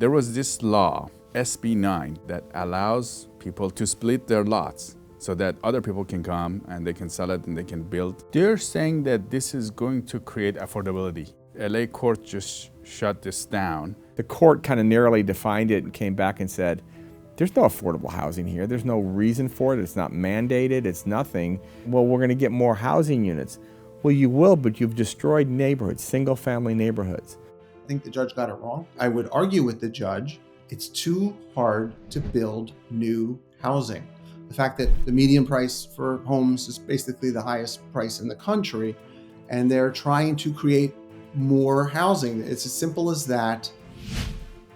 There was this law, SB9, that allows people to split their lots so that other people can come and they can sell it and they can build. They're saying that this is going to create affordability. LA court just shut this down. The court kind of narrowly defined it and came back and said, there's no affordable housing here. There's no reason for it. It's not mandated. It's nothing. Well, we're going to get more housing units. Well, you will, but you've destroyed neighborhoods, single-family neighborhoods. I think the judge got it wrong. I would argue with the judge, it's too hard to build new housing. The fact that the median price for homes is basically the highest price in the country, and they're trying to create more housing. It's as simple as that.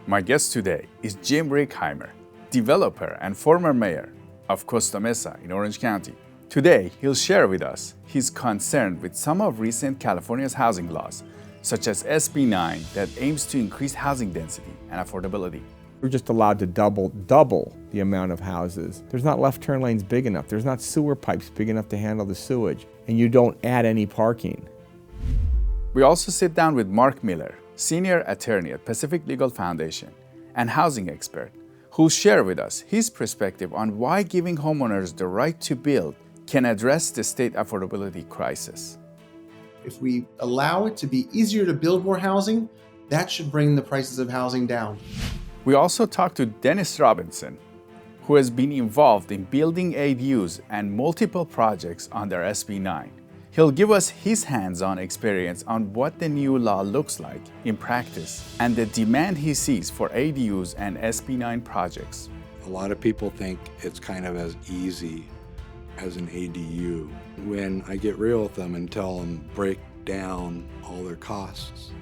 My guest today is Jim Righeimer, developer and former mayor of Costa Mesa in Orange County. Today, he'll share with us his concern with some of recent California's housing laws, such as SB9 that aims to increase housing density and affordability. We're just allowed to double the amount of houses. There's not left turn lanes big enough. There's not sewer pipes big enough to handle the sewage. And you don't add any parking. We also sit down with Mark Miller, senior attorney at Pacific Legal Foundation and housing expert, who'll share with us his perspective on why giving homeowners the right to build can address the state affordability crisis. If we allow it to be easier to build more housing, that should bring the prices of housing down. We also talked to Dennis Robinson, who has been involved in building ADUs and multiple projects under SB9. He'll give us his hands-on experience on what the new law looks like in practice and the demand he sees for ADUs and SB9 projects. A lot of people think it's kind of as easy as an ADU. When I get real with them and tell them break down all their costs,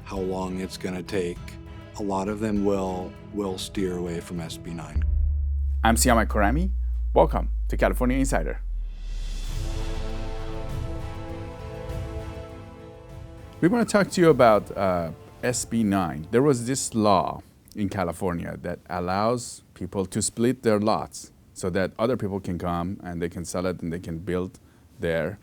how long it's going to take, a lot of them will steer away from SB9. I'm Siyamak. Welcome to California Insider. We want to talk to you about SB9. There was this law in California that allows people to split their lots so that other people can come and they can sell it and they can build there.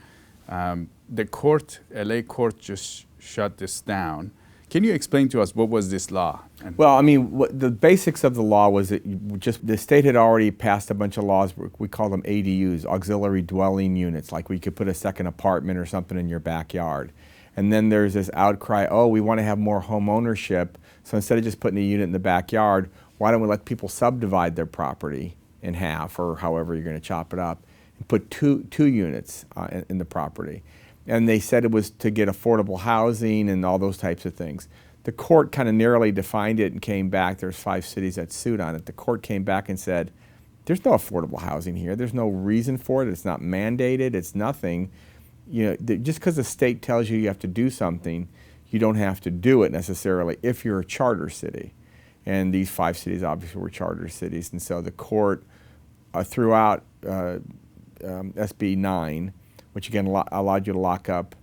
The court, LA court, just shut this down. Can you explain to us what was this law? Well, I mean, the basics of the law was that the state had already passed a bunch of laws. We call them ADUs, auxiliary dwelling units, like we could put a second apartment or something in your backyard. And then there's this outcry, oh, we want to have more home ownership. So instead of just putting a unit in the backyard, why don't we let people subdivide their property in half or however you're going to chop it up and put two units in the property. And they said it was to get affordable housing and all those types of things. The court kind of narrowly defined it and came back. There's 5 cities that sued on it. The court came back and said, there's no affordable housing here. There's no reason for it. It's not mandated. It's nothing. You know, just because the state tells you have to do something, you don't have to do it necessarily if you're a charter city. And these 5 cities obviously were charter cities. And so the court threw out SB9, which again allowed you to lock up,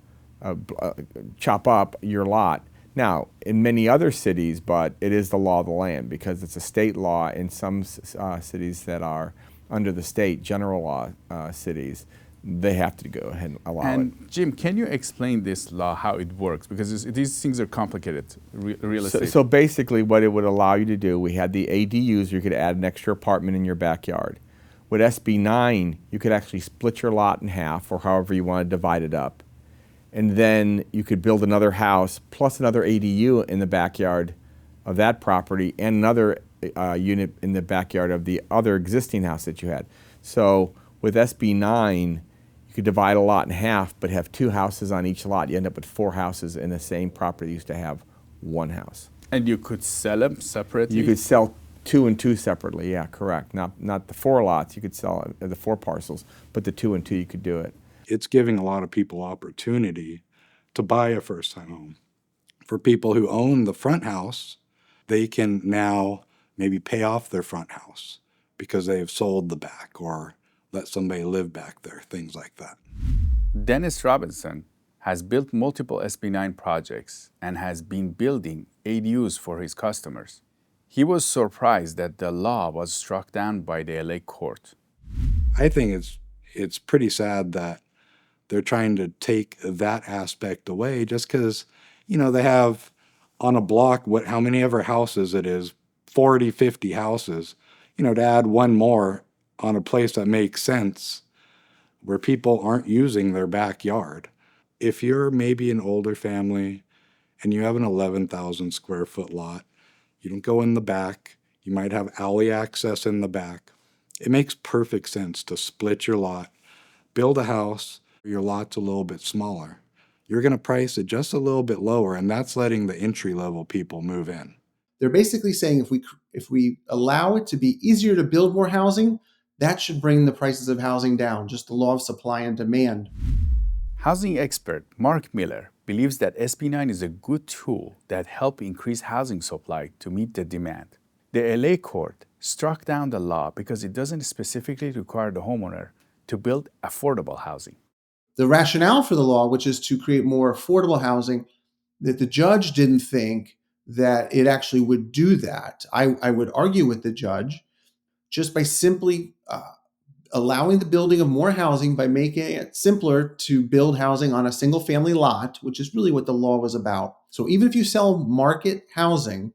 chop up your lot. Now, in many other cities, but it is the law of the land because it's a state law in some cities that are under the state general law cities. They have to go ahead and allow it. And Jim, can you explain this law, how it works? Because these things are complicated, real estate. So basically what it would allow you to do, we had the ADUs, you could add an extra apartment in your backyard. With SB9, you could actually split your lot in half or however you want to divide it up. And then you could build another house plus another ADU in the backyard of that property and another unit in the backyard of the other existing house that you had. So with SB9, you could divide a lot in half but have 2 houses on each lot. You end up with 4 houses in the same property. You used to have 1 house. And you could sell them separately? You could sell 2 and 2 separately, yeah, correct. Not the 4 lots, you could sell the 4 parcels, but the 2 and 2 you could do it. It's giving a lot of people opportunity to buy a first-time home. For people who own the front house, they can now maybe pay off their front house because they have sold the back or let somebody live back there, things like that. Dennis Robinson has built multiple SB9 projects and has been building ADUs for his customers. He was surprised that the law was struck down by the LA court. I think it's pretty sad that they're trying to take that aspect away just because, you know, they have on a block, how many ever houses it is, 40, 50 houses, to add one more on a place that makes sense where people aren't using their backyard. If you're maybe an older family and you have an 11,000 square foot lot, you don't go in the back, you might have alley access in the back. It makes perfect sense to split your lot, build a house, your lot's a little bit smaller. You're going to price it just a little bit lower, and that's letting the entry-level people move in. They're basically saying if we allow it to be easier to build more housing, that should bring the prices of housing down, just the law of supply and demand. Housing expert Mark Miller believes that SB9 is a good tool that helps increase housing supply to meet the demand. The LA court struck down the law because it doesn't specifically require the homeowner to build affordable housing. The rationale for the law, which is to create more affordable housing, that the judge didn't think that it actually would do that. I would argue with the judge just by simply allowing the building of more housing by making it simpler to build housing on a single family lot, which is really what the law was about. So even if you sell market housing,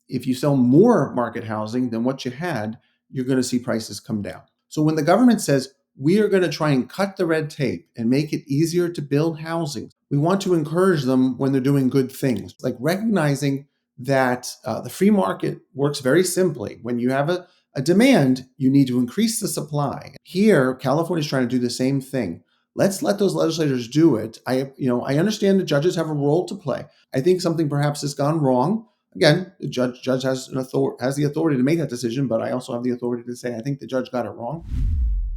if you sell more market housing than what you had, you're going to see prices come down. So when the government says, we are going to try and cut the red tape and make it easier to build housing, we want to encourage them when they're doing good things, like recognizing that the free market works very simply. When you have a demand, you need to increase the supply. Here, California is trying to do the same thing. Let's let those legislators do it. I understand the judges have a role to play. I think something perhaps has gone wrong. Again, the judge has the authority to make that decision, but I also have the authority to say I think the judge got it wrong.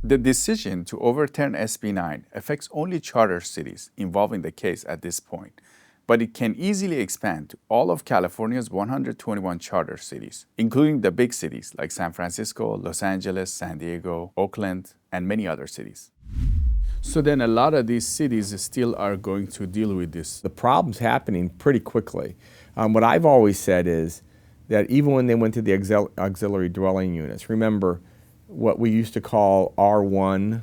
The decision to overturn SB9 affects only charter cities involved in the case at this point, but it can easily expand to all of California's 121 charter cities, including the big cities like San Francisco, Los Angeles, San Diego, Oakland, and many other cities. So then a lot of these cities still are going to deal with this. The problem's happening pretty quickly. What I've always said is that even when they went to the auxiliary dwelling units, remember what we used to call R1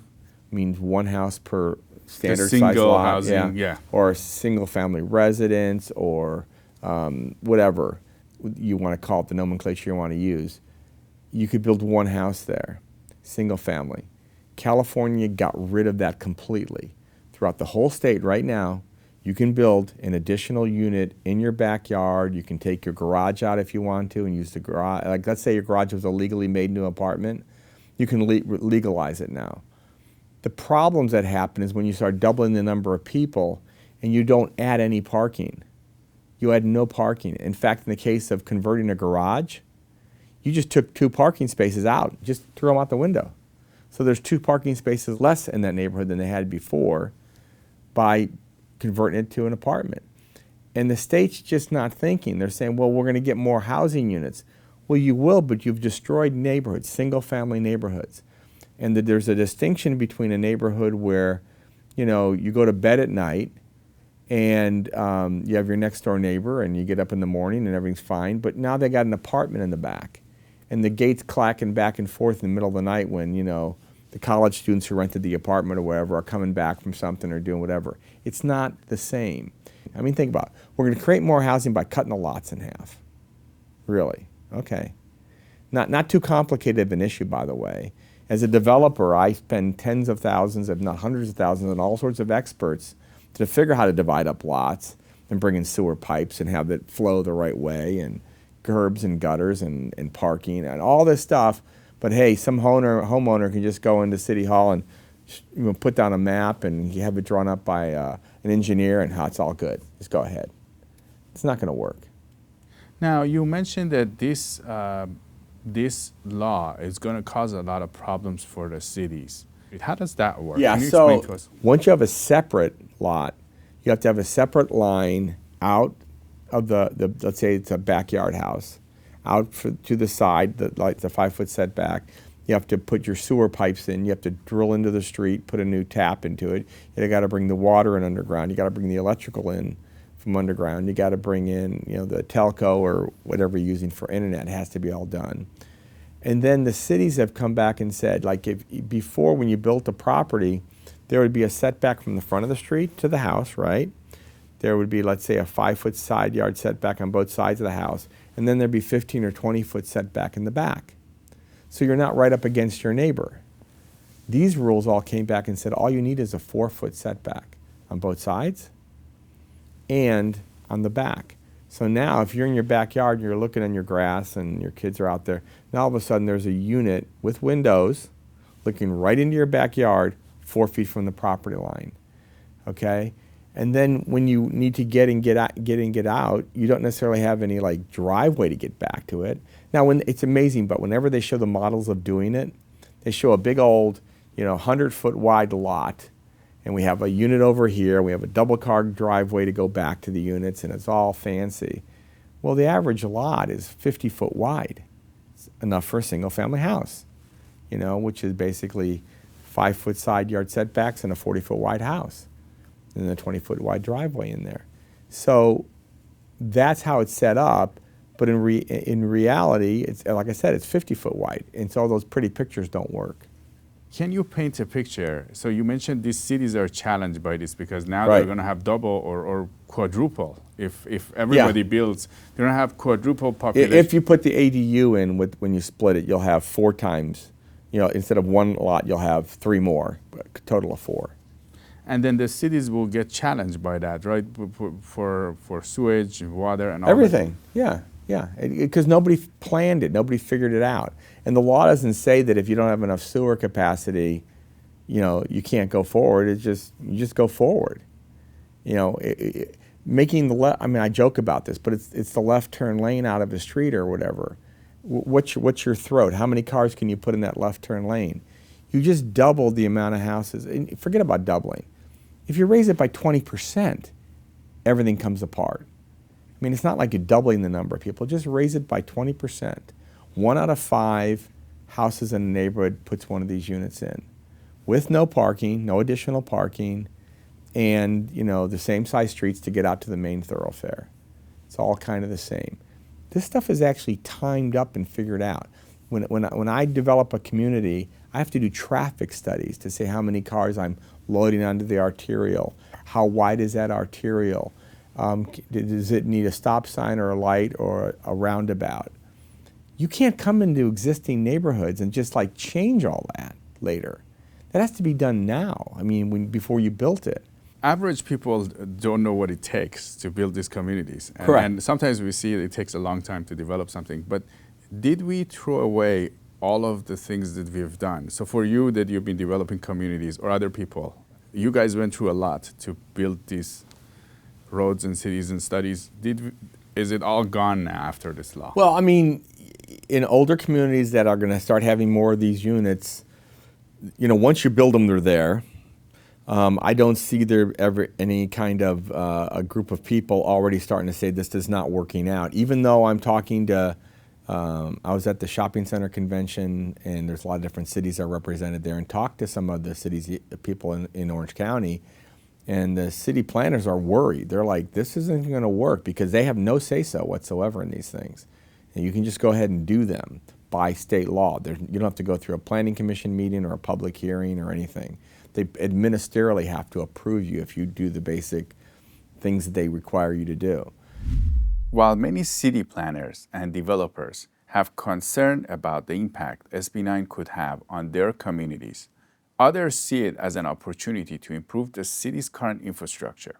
means one house per standard size lot, housing, or a single family residence, or whatever you want to call it, the nomenclature you want to use. You could build one house there, single family. California got rid of that completely. Throughout the whole state right now, you can build an additional unit in your backyard. You can take your garage out if you want to and use the garage. Like, let's say your garage was a legally made new apartment. You can legalize it now. The problems that happen is when you start doubling the number of people and you don't add any parking. You add no parking. In fact, in the case of converting a garage, you just took 2 parking spaces out, just threw them out the window. So there's 2 parking spaces less in that neighborhood than they had before by converting it to an apartment. And the state's just not thinking. They're saying, well, we're going to get more housing units. Well, you will, but you've destroyed neighborhoods, single-family neighborhoods. And that there's a distinction between a neighborhood where, you go to bed at night and you have your next-door neighbor and you get up in the morning and everything's fine, but now they got an apartment in the back. And the gate's clacking back and forth in the middle of the night when, the college students who rented the apartment or whatever are coming back from something or doing whatever. It's not the same. I mean, think about it. We're going to create more housing by cutting the lots in half. Really? Okay. Not too complicated of an issue, by the way. As a developer, I spend tens of thousands, if not hundreds of thousands, and all sorts of experts to figure out how to divide up lots and bring in sewer pipes and have it flow the right way, and curbs and gutters and parking and all this stuff. But hey, some homeowner can just go into City Hall and put down a map and you have it drawn up by an engineer and it's all good. Just go ahead. It's not going to work. Now, you mentioned that this law is going to cause a lot of problems for the cities. How does that work? Yeah, Can you explain to us? Once you have a separate lot, you have to have a separate line out of the let's say it's a backyard house, out to the side, like the 5-foot setback. You have to put your sewer pipes in. You have to drill into the street, put a new tap into it. You got to bring the water in underground. You got to bring the electrical in from underground. You got to bring in, the telco or whatever you're using for internet. It has to be all done. And then the cities have come back and said, like, before when you built a property, there would be a setback from the front of the street to the house, right? there would be, let's say, a 5-foot side yard setback on both sides of the house, and then there'd be 15 or 20-foot setback in the back. So you're not right up against your neighbor. These rules all came back and said all you need is a 4-foot setback on both sides and on the back. So now if you're in your backyard and you're looking on your grass and your kids are out there, now all of a sudden there's a unit with windows looking right into your backyard 4 feet from the property line, okay? And then when you need to get out, you don't necessarily have any like driveway to get back to it. Now, it's amazing, but whenever they show the models of doing it, they show a big old, 100-foot wide lot, and we have a unit over here, we have a double car driveway to go back to the units, and it's all fancy. Well, the average lot is 50-foot wide. It's enough for a single family house, which is basically 5-foot side yard setbacks and a 40-foot wide house, and a 20-foot wide driveway in there. So that's how it's set up, but in reality, it's, like I said, it's 50-foot wide, and so all those pretty pictures don't work. Can you paint a picture? So you mentioned these cities are challenged by this because now Right. they're going to have double or quadruple. If everybody builds, they're going to have quadruple population. If you put the ADU in when you split it, you'll have 4 times. Instead of 1 lot, you'll have 3 more, a total of 4. And then the cities will get challenged by that, right? For sewage, water, and all Everything, yeah. Because nobody planned it, nobody figured it out. And the law doesn't say that if you don't have enough sewer capacity, you can't go forward. You just go forward. Making the left. I mean, I joke about this, but it's the left turn lane out of a street or whatever. What's your throat? How many cars can you put in that left turn lane? You just doubled the amount of houses. And forget about doubling. If you raise it by 20%, everything comes apart. I mean, it's not like you're doubling the number of people. Just raise it by 20%. 1 out of 5 houses in a neighborhood puts one of these units in, with no parking, no additional parking, and the same size streets to get out to the main thoroughfare. It's all kind of the same. This stuff is actually timed up and figured out. When I develop a community, I have to do traffic studies to say how many cars I'm loading onto the arterial, how wide is that arterial, does it need a stop sign or a light or a roundabout? You can't come into existing neighborhoods and just like change all that later. That has to be done now. I mean, before you built it. Average people don't know what it takes to build these communities. Correct. And sometimes we see it takes a long time to develop something. But did we throw away all of the things that we've done? So for you that you've been developing communities or other people, you guys went through a lot to build these roads and cities and studies. Is it all gone now after this law? Well, I mean, in older communities that are going to start having more of these units, once you build them, they're there. I don't see there ever any kind of a group of people already starting to say this is not working out. Even though I'm talking to, I was at the shopping center convention, and there's a lot of different cities that are represented there, and talked to some of the cities, people in Orange County, and the city planners are worried. They're like, this isn't going to work because they have no say-so whatsoever in these things. And you can just go ahead and do them by state law. You don't have to go through a planning commission meeting or a public hearing or anything. They administerially have to approve you if you do the basic things that they require you to do. While many city planners and developers have concern about the impact SB9 could have on their communities, others see it as an opportunity to improve the city's current infrastructure.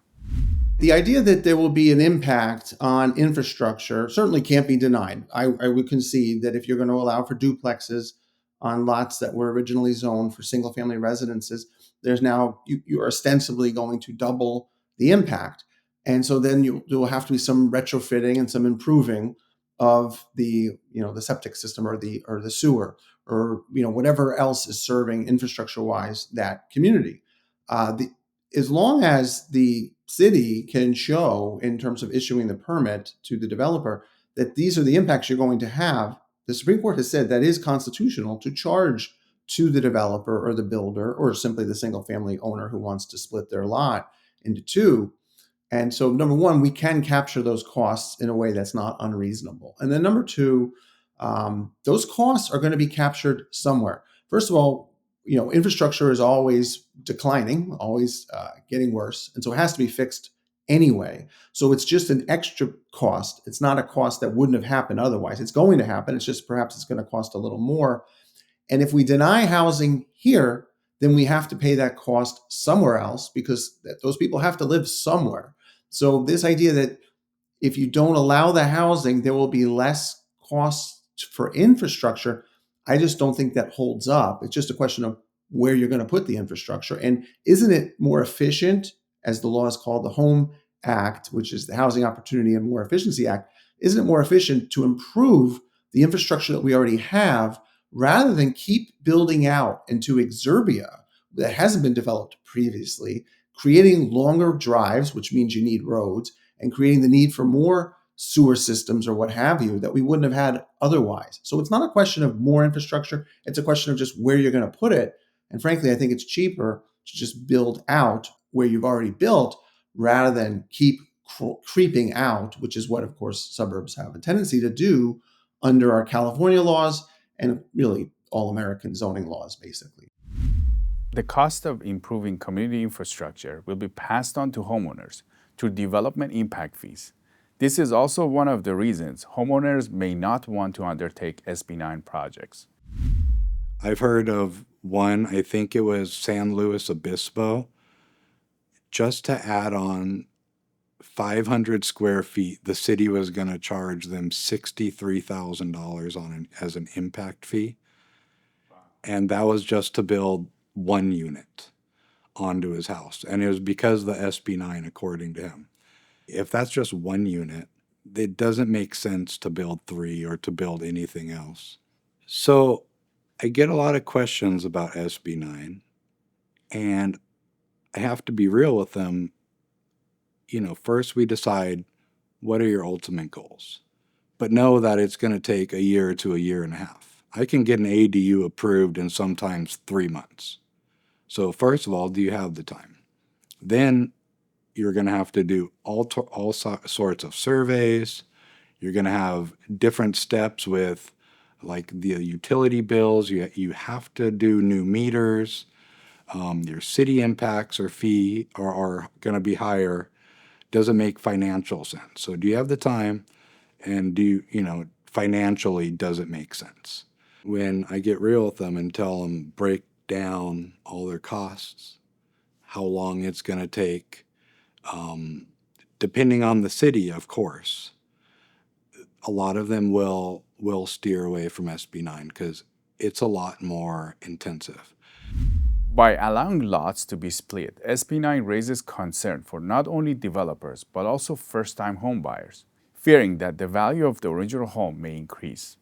The idea that there will be an impact on infrastructure certainly can't be denied. I would concede that if you're going to allow for duplexes on lots that were originally zoned for single-family residences, there's now, you're ostensibly going to double the impact. And so then there will have to be some retrofitting and some improving of the septic system or the sewer or whatever else is serving infrastructure-wise that community. As long as the city can show in terms of issuing the permit to the developer that these are the impacts you're going to have, the Supreme Court has said that is constitutional to charge to the developer or the builder or simply the single family owner who wants to split their lot into 2. And so number 1, we can capture those costs in a way that's not unreasonable. And then number 2, those costs are going to be captured somewhere. First of all, infrastructure is always declining, always getting worse. And so it has to be fixed anyway. So it's just an extra cost. It's not a cost that wouldn't have happened otherwise. It's going to happen. It's just perhaps it's going to cost a little more. And if we deny housing here, then we have to pay that cost somewhere else because those people have to live somewhere. So this idea that if you don't allow the housing, there will be less costs for infrastructure, I just don't think that holds up. It's just a question of where you're going to put the infrastructure. And isn't it more efficient, as the law is called, the Home Act, which is the Housing Opportunity and More Efficiency Act, isn't it more efficient to improve the infrastructure that we already have rather than keep building out into exurbia that hasn't been developed previously, creating longer drives, which means you need roads, and creating the need for more sewer systems or what have you that we wouldn't have had otherwise. So it's not a question of more infrastructure. It's a question of just where you're going to put it. And frankly, I think it's cheaper to just build out where you've already built rather than keep creeping out, which is what, of course, suburbs have a tendency to do under our California laws and really all American zoning laws, basically. The cost of improving community infrastructure will be passed on to homeowners through development impact fees. This is also one of the reasons homeowners may not want to undertake SB9 projects. I've heard of one, I think it was San Luis Obispo, just to add on 500 square feet, the city was going to charge them $63,000 as an impact fee. And that was just to build one unit onto his house. And it was because of the SB9, according to him. If that's just one unit, it doesn't make sense to build 3 or to build anything else. So I get a lot of questions about SB9, and I have to be real with them. First we decide what are your ultimate goals, but know that it's going to take a year to a year and a half. I can get an ADU approved in sometimes 3 months. So first of all, do you have the time? Then you're going to have to do all sorts of surveys. You're going to have different steps with like the utility bills. You have to do new meters. Your city impacts or fee are going to be higher. Doesn't make financial sense. So do you have the time? And financially, does it make sense? When I get real with them and tell them break down all their costs, how long it's going to take, depending on the city, of course, a lot of them will steer away from SB9 because it's a lot more intensive. By allowing lots to be split, SB9 raises concern for not only developers, but also first-time homebuyers, fearing that the value of the original home may increase.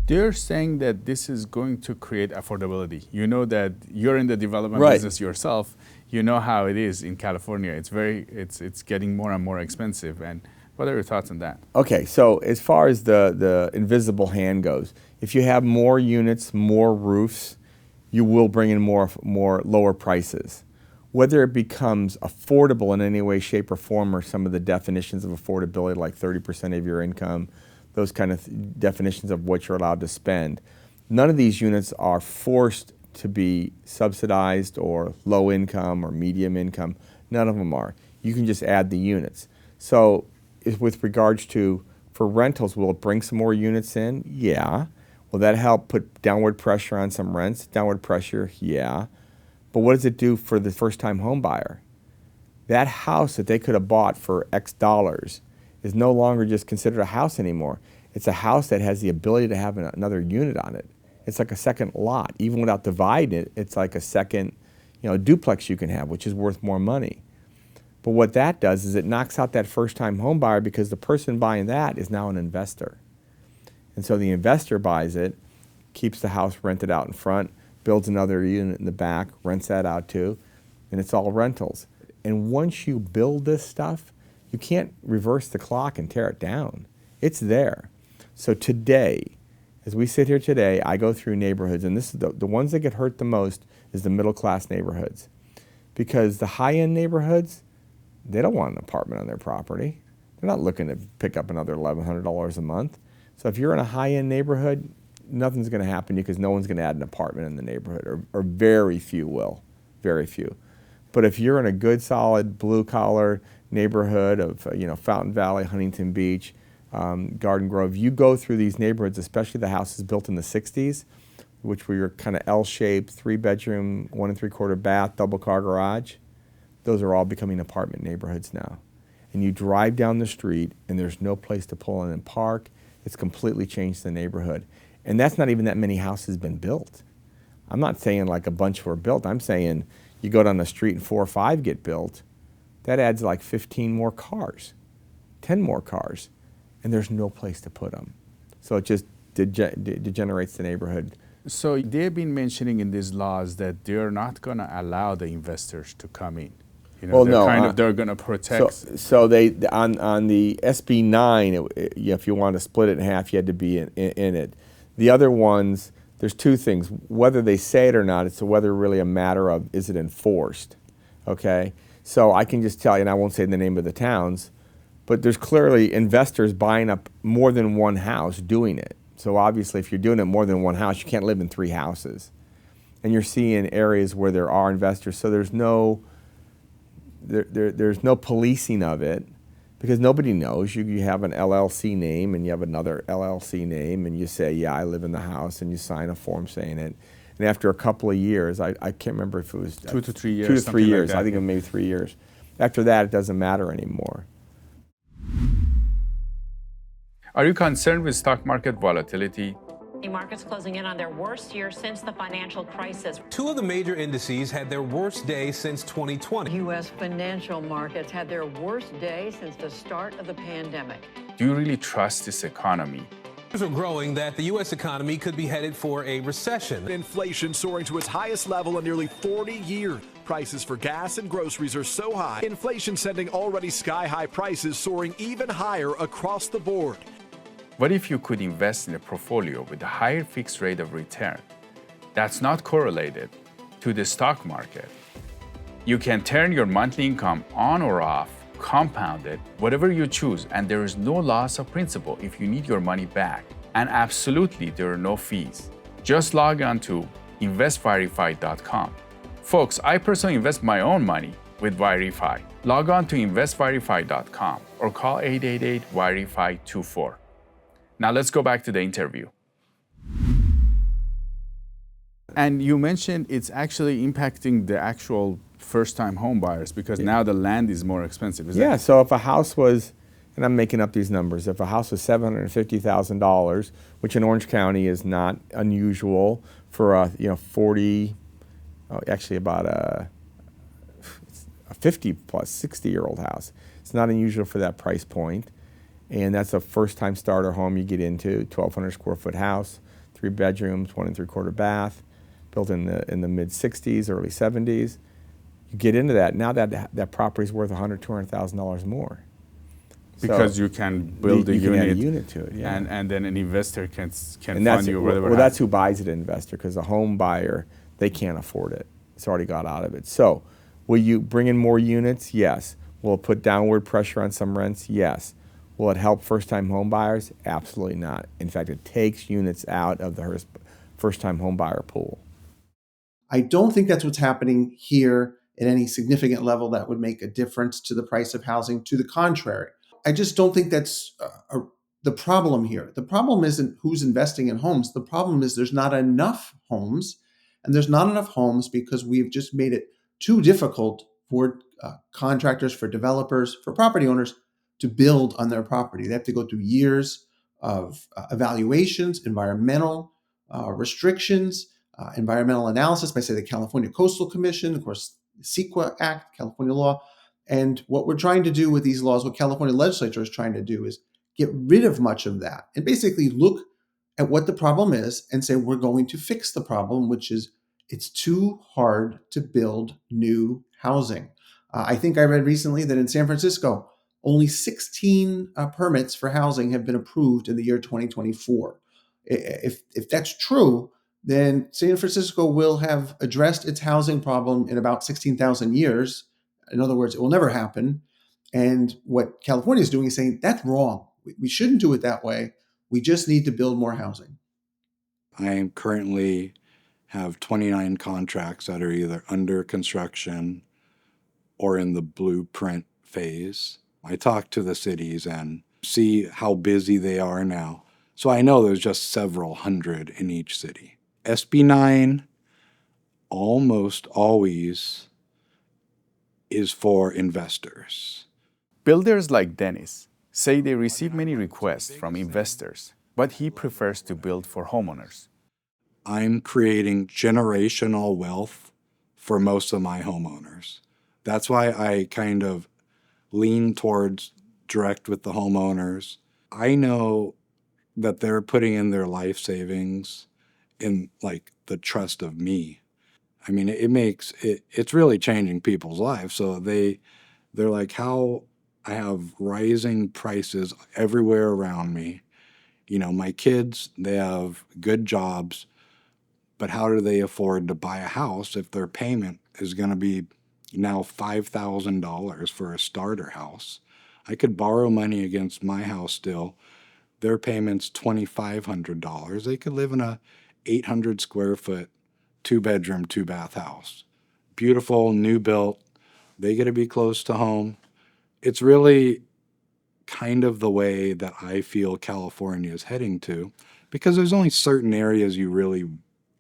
They're saying that this is going to create affordability. You know that you're in the development business yourself. You know how it is in California. It's getting more and more expensive. And what are your thoughts on that? Okay, so as far as the invisible hand goes, if you have more units, more roofs, you will bring in more lower prices. Whether it becomes affordable in any way, shape, or form, or some of the definitions of affordability, like 30% of your income, those kind of definitions of what you're allowed to spend. None of these units are forced to be subsidized or low income or medium income. None of them are. You can just add the units. So with regards to, for rentals, will it bring some more units in? Yeah. Will that help put downward pressure on some rents? Downward pressure, yeah. But what does it do for the first-time home buyer? That house that they could have bought for X dollars is no longer just considered a house anymore. It's a house that has the ability to have another unit on it. It's like a second lot. Even without dividing it, it's like a second duplex you can have, which is worth more money. But what that does is it knocks out that first-time home buyer because the person buying that is now an investor. And so the investor buys it, keeps the house rented out in front, builds another unit in the back, rents that out too, and it's all rentals. And once you build this stuff, you can't reverse the clock and tear it down. It's there. So today, as we sit here today, I go through neighborhoods, and this is the ones that get hurt the most is the middle-class neighborhoods. Because the high-end neighborhoods, they don't want an apartment on their property. They're not looking to pick up another $1,100 a month. So if you're in a high-end neighborhood, nothing's going to happen to you because no one's going to add an apartment in the neighborhood, or very few will, very few. But if you're in a good, solid, blue-collar neighborhood of Fountain Valley, Huntington Beach, Garden Grove. You go through these neighborhoods, especially the houses built in the 60s, which were kind of L-shaped, 3-bedroom, 1 3/4 bath, double car garage. Those are all becoming apartment neighborhoods now. And you drive down the street and there's no place to pull in and park. It's completely changed the neighborhood. And that's not even that many houses been built. I'm not saying like a bunch were built. I'm saying you go down the street and 4 or 5 get built. That adds like 15 more cars, 10 more cars, and there's no place to put them. So it just degenerates the neighborhood. So they've been mentioning in these laws that they're not going to allow the investors to come in. Well, They're going to protect. So they on the SB9, if you want to split it in half, you had to be in it. The other ones, there's 2 things: whether they say it or not. It's whether really a matter of is it enforced. Okay, so I can just tell you, and I won't say the name of the towns, but there's clearly investors buying up more than one house doing it. So obviously, if you're doing it more than one house, you can't live in 3 houses, and you're seeing areas where there are investors. So there's no policing of it, because nobody knows. You have an LLC name and you have another LLC name, and you say, yeah, I live in the house, and you sign a form saying it. And after a couple of years, I can't remember if it was 2 to 3 years. 2 to 3 years. Like that. I think it was maybe 3 years. After that, it doesn't matter anymore. Are you concerned with stock market volatility? The markets closing in on their worst year since the financial crisis. 2 of the major indices had their worst day since 2020. U.S. financial markets had their worst day since the start of the pandemic. Do you really trust this economy? Rumors are growing that the U.S. economy could be headed for a recession. Inflation soaring to its highest level in nearly 40 years. Prices for gas and groceries are so high. Inflation sending already sky-high prices soaring even higher across the board. What if you could invest in a portfolio with a higher fixed rate of return that's not correlated to the stock market? You can turn your monthly income on or off, compound it, whatever you choose, and there is no loss of principal if you need your money back. And absolutely, there are no fees. Just log on to investverify.com. Folks, I personally invest my own money with Verify. Log on to investverify.com or call 888-VERIFY-24. Now let's go back to the interview. And you mentioned it's actually impacting the actual first-time home buyers because now the land is more expensive. Yeah, so if a house was, and I'm making up these numbers, if a house was $750,000, which in Orange County is not unusual for a 50 plus 60-year-old house. It's not unusual for that price point. And that's a first-time starter home you get into, 1,200 square foot house, 3 bedrooms, 1 3/4 bath, built in the mid-60s, early 70s. You get into that, now that property's worth $100,000, $200,000 more. Because so you can build a unit. You can add a unit to it, yeah. And then an investor can fund you whatever. Well, that's who buys it, an investor, because a home buyer, they can't afford it. It's already got out of it. So will you bring in more units? Yes. Will it put downward pressure on some rents? Yes. Will it help first-time home buyers? Absolutely not. In fact, it takes units out of the first-time home buyer pool. I don't think that's what's happening here at any significant level that would make a difference to the price of housing. To the contrary, I just don't think that's the problem here. The problem isn't who's investing in homes. The problem is there's not enough homes, and there's not enough homes because we've just made it too difficult for contractors, for developers, for property owners to build on their property. They have to go through years of evaluations, environmental restrictions, environmental analysis by, say, the California Coastal Commission, of course, the CEQA Act, California law. And what we're trying to do with these laws, what California legislature is trying to do is get rid of much of that and basically look at what the problem is and say, we're going to fix the problem, which is it's too hard to build new housing. I think I read recently that in San Francisco, only 16 permits for housing have been approved in the year 2024. If that's true, then San Francisco will have addressed its housing problem in about 16,000 years. In other words, it will never happen. And what California is doing is saying that's wrong. We shouldn't do it that way. We just need to build more housing. I currently have 29 contracts that are either under construction or in the blueprint phase. I talk to the cities and see how busy they are now. So I know there's just several hundred in each city. SB9 almost always is for investors. Builders like Dennis say they receive many requests from investors, but he prefers to build for homeowners. I'm creating generational wealth for most of my homeowners. That's why I kind of lean towards direct with the homeowners. I know that they're putting in their life savings in like the trust of me. I mean, it's really changing people's lives. So they're like, how I have rising prices everywhere around me. You know, my kids, they have good jobs, but how do they afford to buy a house if their payment is going to be now $5,000 for a starter house? I could borrow money against my house still. Their payment's $2,500. They could live in a 800 square foot, 2-bedroom, 2-bath house. Beautiful, new built. They get to be close to home. It's really kind of the way that I feel California is heading to, because there's only certain areas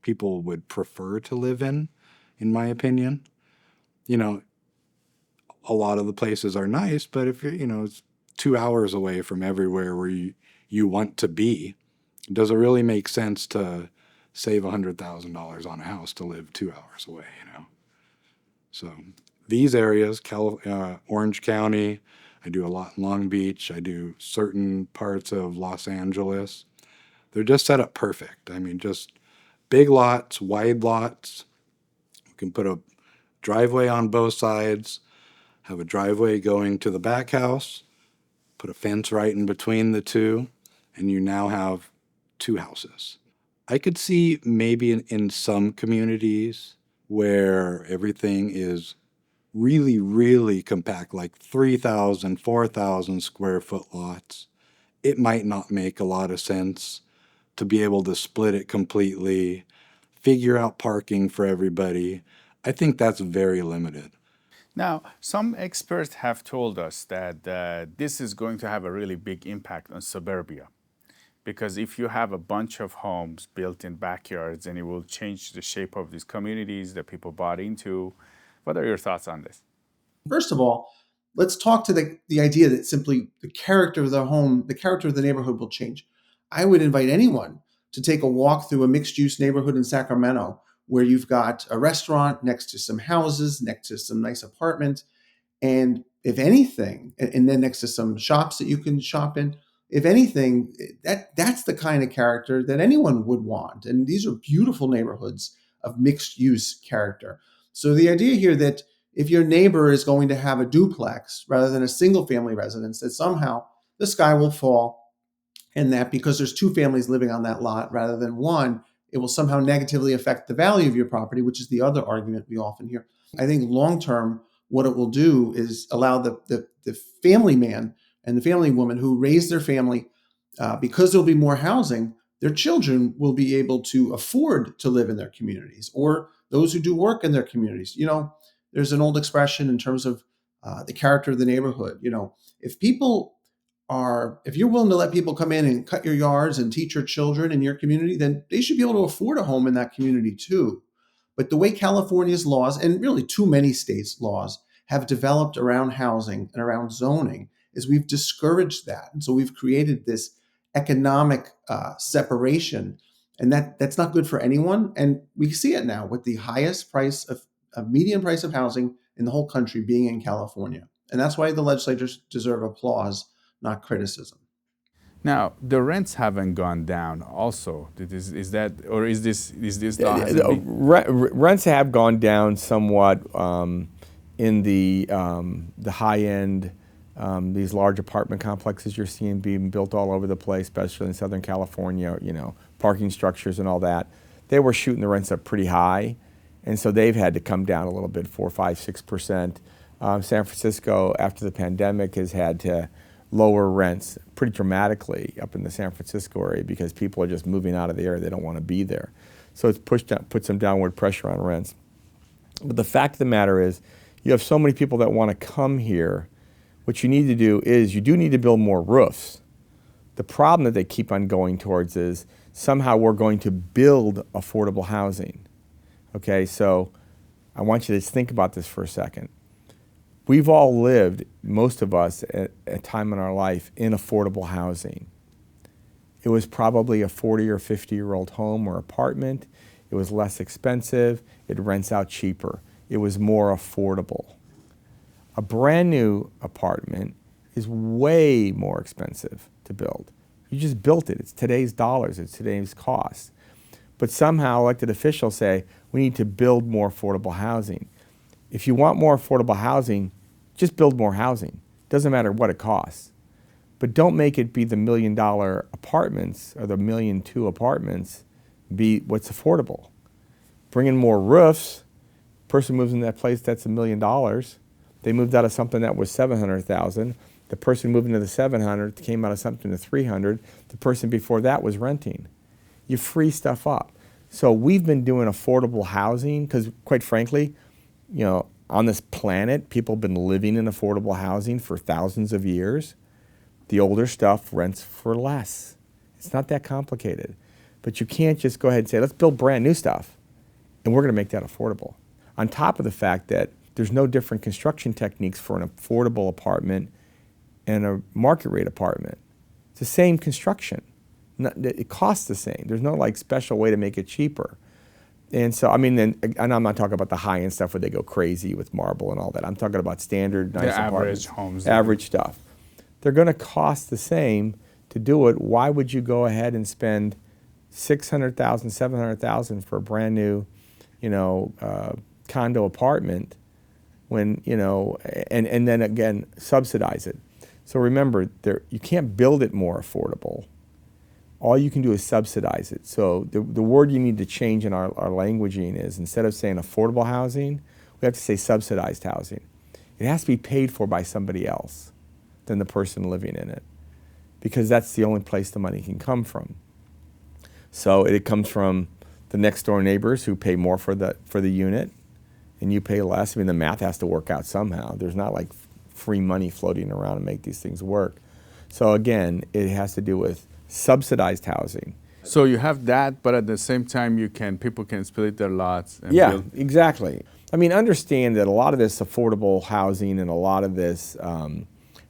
people would prefer to live in my opinion. You know, a lot of the places are nice, but if it's 2 hours away from everywhere where you want to be, does it really make sense to save $100,000 on a house to live 2 hours away, So these areas, Orange County, I do a lot in Long Beach, I do certain parts of Los Angeles. They're just set up perfect. I mean, just big lots, wide lots. You can put a driveway on both sides, have a driveway going to the back house, put a fence right in between the two, and you now have 2 houses. I could see maybe in some communities where everything is really, really compact, like 3,000, 4,000 square foot lots, it might not make a lot of sense to be able to split it completely, figure out parking for everybody. I think that's very limited. Now, some experts have told us that this is going to have a really big impact on suburbia. Because if you have a bunch of homes built in backyards, then it will change the shape of these communities that people bought into. What are your thoughts on this? First of all, let's talk to the idea that simply the character of the home, the character of the neighborhood will change. I would invite anyone to take a walk through a mixed-use neighborhood in Sacramento where you've got a restaurant next to some houses, next to some nice apartments, and if anything, and then next to some shops that you can shop in, if anything, that's the kind of character that anyone would want. And these are beautiful neighborhoods of mixed use character. So the idea here that if your neighbor is going to have a duplex rather than a single family residence, that somehow the sky will fall, and that because there's 2 families living on that lot rather than one, it will somehow negatively affect the value of your property, which is the other argument we often hear. I think long term, what it will do is allow the family man and the family woman who raise their family, because there'll be more housing, their children will be able to afford to live in their communities, or those who do work in their communities. There's an old expression in terms of the character of the neighborhood. If you're willing to let people come in and cut your yards and teach your children in your community, then they should be able to afford a home in that community too. But the way California's laws, and really too many states' laws, have developed around housing and around zoning is we've discouraged that. And so we've created this economic separation, and that's not good for anyone. And we see it now with the highest price of median price of housing in the whole country being in California. And that's why the legislators deserve applause, not criticism. Now, the rents haven't gone down also. Is this law hasn't been... Rents have gone down somewhat in the high end, these large apartment complexes you're seeing being built all over the place, especially in Southern California, parking structures and all that. They were shooting the rents up pretty high, and so they've had to come down a little bit, 4%, 5%, 6%. San Francisco, after the pandemic, has had to lower rents pretty dramatically up in the San Francisco area because people are just moving out of the area. They don't want to be there. So it's put some downward pressure on rents. But the fact of the matter is, you have so many people that want to come here what you need to do is you do need to build more roofs. The problem that they keep on going towards is somehow we're going to build affordable housing. Okay, so I want you to just think about this for a second. We've all lived, most of us, at a time in our life in affordable housing. It was probably a 40 or 50-year-old home or apartment. It was less expensive. It rents out cheaper. It was more affordable. A brand new apartment is way more expensive to build. You just built it. It's today's dollars. It's today's cost. But somehow elected officials say we need to build more affordable housing. If you want more affordable housing, just build more housing. Doesn't matter what it costs. But don't make it be the $1 million apartments or the $1.2 million apartments be what's affordable. Bring in more roofs. Person moves in that place, that's $1 million. They moved out of something that was $700,000. The person moving to the $700,000 came out of something to $300,000. The person before that was renting. You free stuff up. So we've been doing affordable housing because, quite frankly, you know, on this planet, people have been living in affordable housing for thousands of years. The older stuff rents for less. It's not that complicated. But you can't just go ahead and say, let's build brand new stuff, and we're going to make that affordable. On top of the fact that there's no different construction techniques for an affordable apartment and a market rate apartment. It's the same construction. It costs the same. There's no like special way to make it cheaper. And so, I mean, and I'm not talking about the high-end stuff where they go crazy with marble and all that. I'm talking about standard, nice apartments. Average homes. Average stuff. They're going to cost the same to do it. Why would you go ahead and spend $600,000, $700,000 for a brand new, you know, condo apartment when, you know, and then again, subsidize it. So remember, you can't build it more affordable. All you can do is subsidize it. So the word you need to change in our languaging is, instead of saying affordable housing, we have to say subsidized housing. It has to be paid for by somebody else than the person living in it, because that's the only place the money can come from. So it comes from the next door neighbors who pay more for the unit, and you pay less. I mean, the math has to work out somehow. There's not like free money floating around to make these things work. So again, it has to do with subsidized housing. So you have that, but at the same time, people can split their lots and Yeah, build. exactly. I mean, understand that a lot of this affordable housing and a lot of this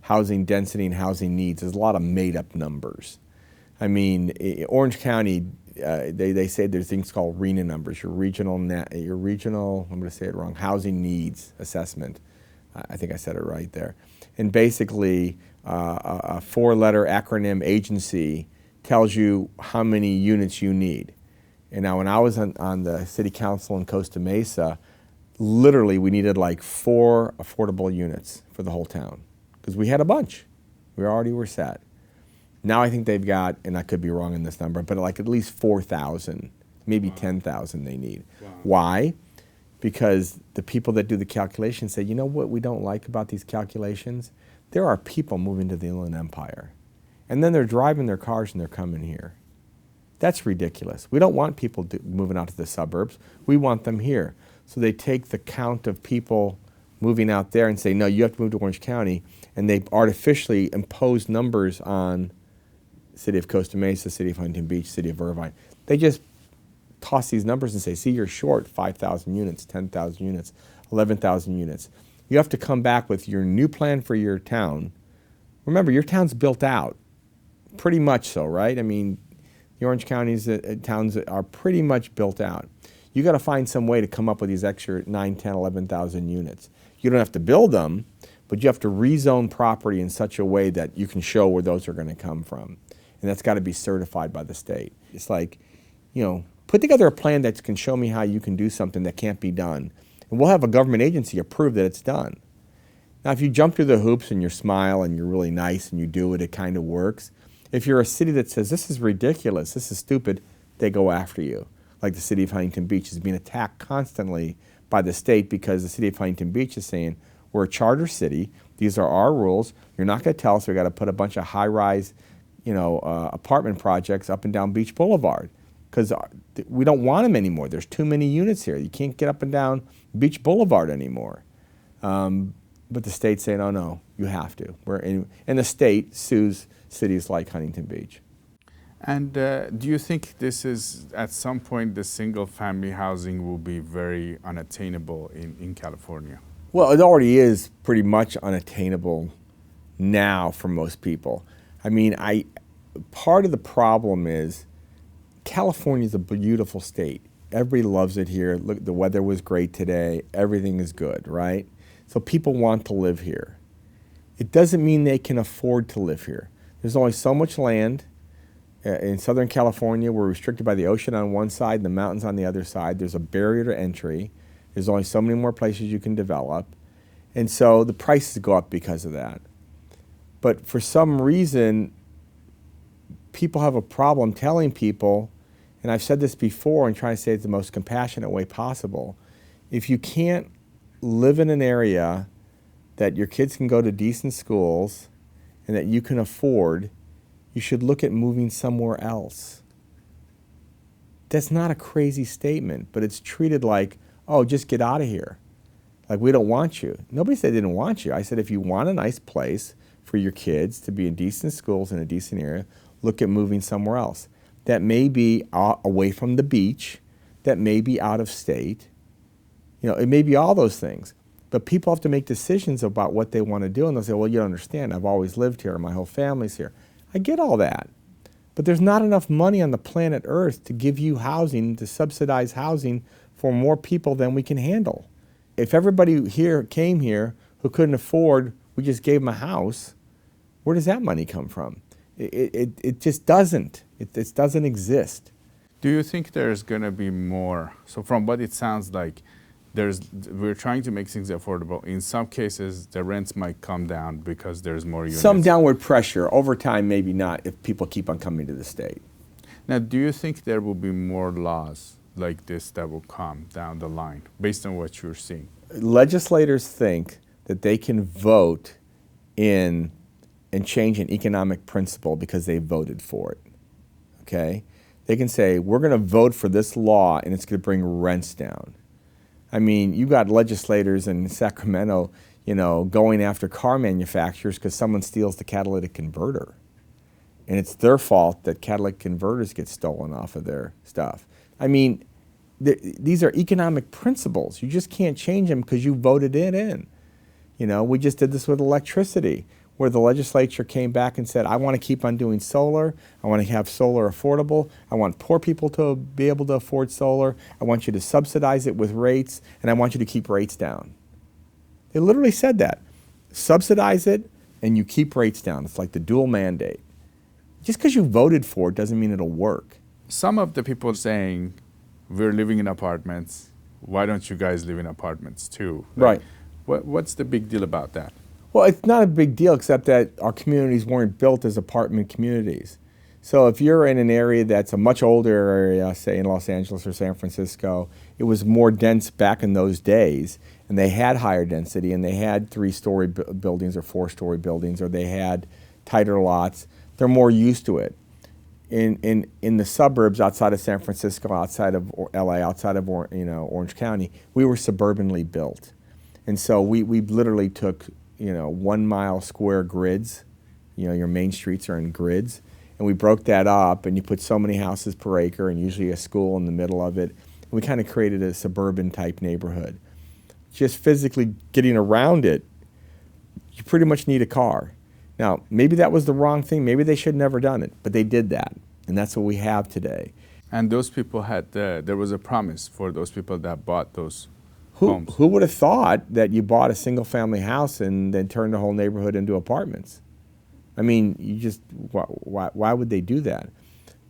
housing density and housing needs is a lot of made-up numbers. I mean, Orange County, they say there's things called RENA numbers, your regional, I'm going to say it wrong, housing needs assessment. I think I said it right there. And basically, a four-letter acronym agency tells you how many units you need. And now when I was on the city council in Costa Mesa, literally we needed like 4 affordable units for the whole town because we had a bunch. We already were set. Now I think they've got, and I could be wrong in this number, but like at least 4,000, maybe 10,000 they need. Wow. Why? Because the people that do the calculations say, you know what we don't like about these calculations? There are people moving to the Inland Empire. And then they're driving their cars and they're coming here. That's ridiculous. We don't want people moving out to the suburbs. We want them here. So they take the count of people moving out there and say, no, you have to move to Orange County. And they artificially impose numbers on City of Costa Mesa, City of Huntington Beach, City of Irvine. They just toss these numbers and say, see, you're short 5,000 units, 10,000 units, 11,000 units. You have to come back with your new plan for your town. Remember, your town's built out, pretty much so, right? I mean, the Orange County's towns are pretty much built out. You got to find some way to come up with these extra 9, 10, 11,000 units. You don't have to build them, but you have to rezone property in such a way that you can show where those are going to come from. And that's got to be certified by the state. It's like, you know, put together a plan that can show me how you can do something that can't be done. And we'll have a government agency approve that it's done. Now, if you jump through the hoops and you smile and you're really nice and you do it, it kind of works. If you're a city that says, this is ridiculous, this is stupid, they go after you. Like the city of Huntington Beach is being attacked constantly by the state because the city of Huntington Beach is saying, we're a charter city, these are our rules, you're not going to tell us we've got to put a bunch of high-rise, you know, apartment projects up and down Beach Boulevard because we don't want them anymore. There's too many units here. You can't get up and down Beach Boulevard anymore. But the state's saying, oh no, you have to. And the state sues cities like Huntington Beach. And do you think this is, at some point, the single-family housing will be very unattainable in California? Well, it already is pretty much unattainable now for most people. I mean, part of the problem is California is a beautiful state. Everybody loves it here. Look, the weather was great today. Everything is good, right? So people want to live here. It doesn't mean they can afford to live here. There's only so much land. In Southern California, we're restricted by the ocean on one side and the mountains on the other side. There's a barrier to entry. There's only so many more places you can develop. And so the prices go up because of that. But for some reason, people have a problem telling people, and I've said this before and trying to say it the most compassionate way possible, if you can't live in an area that your kids can go to decent schools and that you can afford, you should look at moving somewhere else. That's not a crazy statement, but it's treated like, oh, just get out of here. Like, we don't want you. Nobody said they didn't want you. I said, if you want a nice place for your kids to be in decent schools in a decent area, look at moving somewhere else. That may be away from the beach, that may be out of state. You know, it may be all those things. But people have to make decisions about what they want to do, and they'll say, well, you don't understand. I've always lived here. My whole family's here. I get all that. But there's not enough money on the planet Earth to give you housing, to subsidize housing for more people than we can handle. If everybody here came here who couldn't afford, we just gave them a house, where does that money come from? It just doesn't. It doesn't exist. Do you think there's going to be more? So from what it sounds like, we're trying to make things affordable. In some cases, the rents might come down because there's more units. Some downward pressure. Over time, maybe not, if people keep on coming to the state. Now, do you think there will be more laws like this that will come down the line, based on what you're seeing? Legislators think that they can vote in and change an economic principle because they voted for it, okay? They can say, we're going to vote for this law and it's going to bring rents down. I mean, you got legislators in Sacramento, you know, going after car manufacturers because someone steals the catalytic converter. And it's their fault that catalytic converters get stolen off of their stuff. I mean, these are economic principles. You just can't change them because you voted it in. You know, we just did this with electricity, where the legislature came back and said, I want to keep on doing solar. I want to have solar affordable. I want poor people to be able to afford solar. I want you to subsidize it with rates, and I want you to keep rates down. They literally said that. Subsidize it, and you keep rates down. It's like the dual mandate. Just because you voted for it doesn't mean it'll work. Some of the people saying, we're living in apartments. Why don't you guys live in apartments too? Right. What's the big deal about that? Well, it's not a big deal except that our communities weren't built as apartment communities. So if you're in an area that's a much older area, say in Los Angeles or San Francisco, it was more dense back in those days, and they had higher density, and they had 3-story buildings or 4-story buildings, or they had tighter lots. They're more used to it. In the suburbs outside of San Francisco, outside of LA, outside of Orange County, we were suburbanly built. And so we literally took 1 mile square grids. Your main streets are in grids. And we broke that up, and you put so many houses per acre and usually a school in the middle of it. And we kind of created a suburban type neighborhood. Just physically getting around it, you pretty much need a car. Now, maybe that was the wrong thing. Maybe they should have never done it, but they did that. And that's what we have today. And those people there was a promise for those people that bought those homes. Who would have thought that you bought a single family house and then turned the whole neighborhood into apartments? I mean, why would they do that?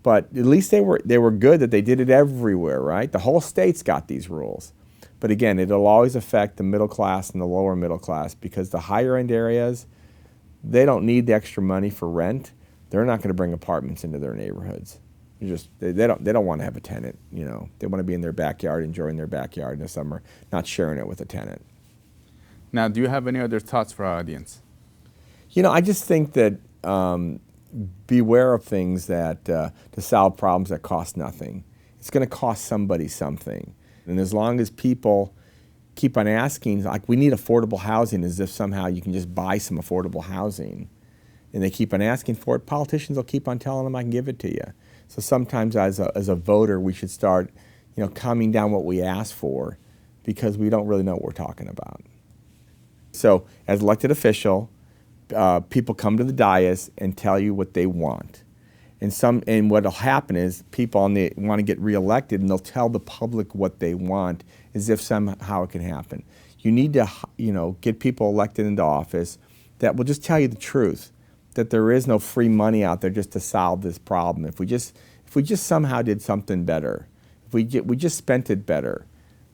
But at least they were good that they did it everywhere, right? The whole state's got these rules. But again, it'll always affect the middle class and the lower middle class, because the higher end areas, they don't need the extra money for rent. They're not going to bring apartments into their neighborhoods. They don't want to have a tenant. They want to be in their backyard, enjoying their backyard in the summer, not sharing it with a tenant. Now, do you have any other thoughts for our audience? I just think that beware of things that to solve problems that cost nothing. It's going to cost somebody something. And as long as people keep on asking, like, we need affordable housing, as if somehow you can just buy some affordable housing. And they keep on asking for it. Politicians will keep on telling them, I can give it to you. So sometimes as a voter, we should start, calming down what we ask for, because we don't really know what we're talking about. So as elected official, people come to the dais and tell you what they want. And what will happen is people want to get reelected, and they'll tell the public what they want, as if somehow it can happen. You need to, get people elected into office that will just tell you the truth, that there is no free money out there just to solve this problem. If we just somehow did something better, if we just spent it better,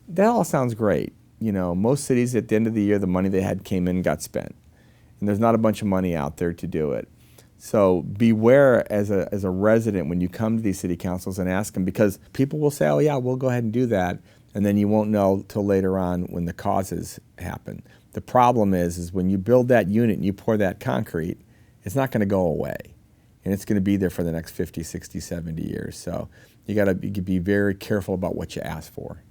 that all sounds great. Most cities at the end of the year, the money they had came in and got spent, and there's not a bunch of money out there to do it. So beware as a resident when you come to these city councils and ask them, because people will say, oh yeah, we'll go ahead and do that, and then you won't know till later on when the causes happen. The problem is when you build that unit and you pour that concrete, it's not going to go away, and it's going to be there for the next 50, 60, 70 years. So you got to be very careful about what you ask for.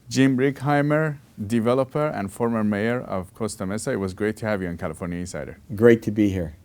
Jim Righeimer, developer and former mayor of Costa Mesa, it was great to have you on California Insider. Great to be here.